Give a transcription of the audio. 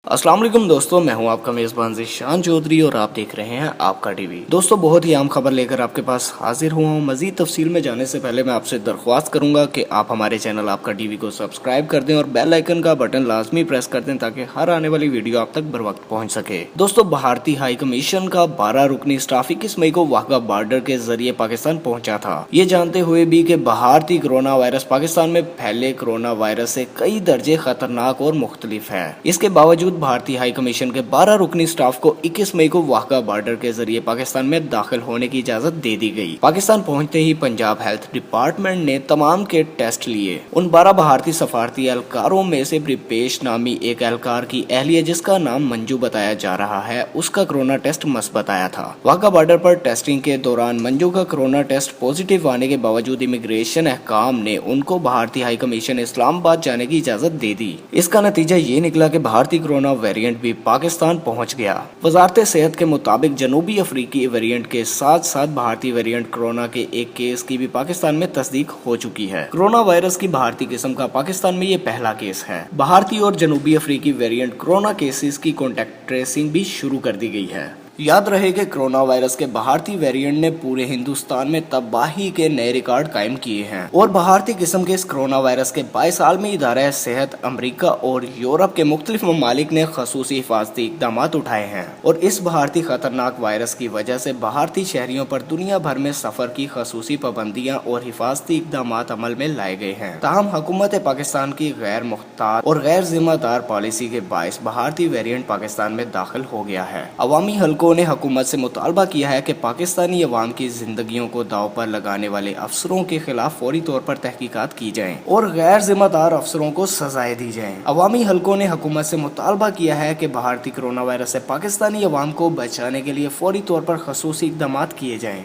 अस्सलाम वालेकुम दोस्तों, मैं हूं आपका मेज़बान ज़ीशान चौधरी और आप देख रहे हैं आपका टीवी। दोस्तों, बहुत ही अहम खबर लेकर आपके पास हाजिर हुआ हूं। मज़ीद तफसील में जाने से पहले मैं आपसे दरख्वास्त करूंगा कि आप हमारे चैनल आपका टीवी को सब्सक्राइब कर दें और बेल आइकन का बटन लाजमी प्रेस कर दें ताकि हर आने वाली वीडियो आप तक बर वक्त पहुँच सके। दोस्तों, भारतीय हाई कमीशन का 12 रुकनी स्टाफ 21 मई को वाघा बॉर्डर के जरिए पाकिस्तान पहुँचा था। ये जानते हुए भी कि भारतीय कोरोना वायरस पाकिस्तान में फैले कोरोना वायरस से कई दर्जे खतरनाक और मुख्तलिफ है। इसके बावजूद भारतीय हाई कमीशन के 12 रुकनी स्टाफ को 21 मई को वाघा बॉर्डर के जरिए पाकिस्तान में दाखिल होने की इजाजत दे दी गई। पाकिस्तान पहुंचते ही पंजाब हेल्थ डिपार्टमेंट ने तमाम के टेस्ट लिए। उन 12 भारतीय सफारती एहलकारों में से ब्रिपेश नामी एक एहलकार की अहलिया, जिसका नाम मंजू बताया जा रहा है, उसका कोरोना टेस्ट मस्त बताया था। वाघा बॉर्डर पर टेस्टिंग के दौरान मंजू का कोरोना टेस्ट पॉजिटिव आने के बावजूद इमिग्रेशन अहकाम ने उनको भारतीय हाई कमीशन इस्लामाबाद जाने की इजाजत दे दी। इसका नतीजा ये निकला कि भारतीय कोरोना वेरिएंट भी पाकिस्तान पहुंच गया। वजारत सेहत के मुताबिक जनूबी अफ्रीकी वेरिएंट के साथ साथ भारतीय वेरिएंट कोरोना के एक केस की भी पाकिस्तान में तस्दीक हो चुकी है। कोरोना वायरस की भारतीय किस्म का पाकिस्तान में ये पहला केस है। भारतीय और जनूबी अफ्रीकी वेरिएंट कोरोना केसेस की कॉन्टैक्ट ट्रेसिंग भी शुरू कर दी गई है। याद रहे कि कोरोना वायरस के भारतीय वेरिएंट ने पूरे हिंदुस्तान में तबाही के नए रिकॉर्ड कायम किए हैं और भारतीय किस्म के इस कोरोना वायरस के 22 साल में इदारा सेहत अमेरिका और यूरोप के मुख्तलिफ ममालिक ने खसूसी हिफाजती इकदाम उठाए हैं और इस भारतीय खतरनाक वायरस की वजह से भारतीय शहरियों पर दुनिया भर में सफर की खसूसी पाबंदियां और हिफाजती इकदाम अमल में लाए गए हैं। ताहम हुकूमत पाकिस्तान की गैर मुख्तार और गैर जिम्मेदार पॉलिसी के बायस भारतीय वेरिएंट पाकिस्तान में दाखिल हो गया है। अवामी हल्कों ने हुकूमत से मुतालबा किया है कि पाकिस्तानी अवाम की जिंदगियों को दाव पर लगाने वाले अफसरों के खिलाफ फौरी तौर पर तहकीकात की जाएं और गैर जिम्मेदार अफसरों को सजाएं दी जाएं। अवामी हल्कों ने हुकूमत से मुतालबा किया है कि भारतीय कोरोना वायरस से पाकिस्तानी अवाम को बचाने के लिए फौरी तौर पर खसूसी इकदाम किए जाएं।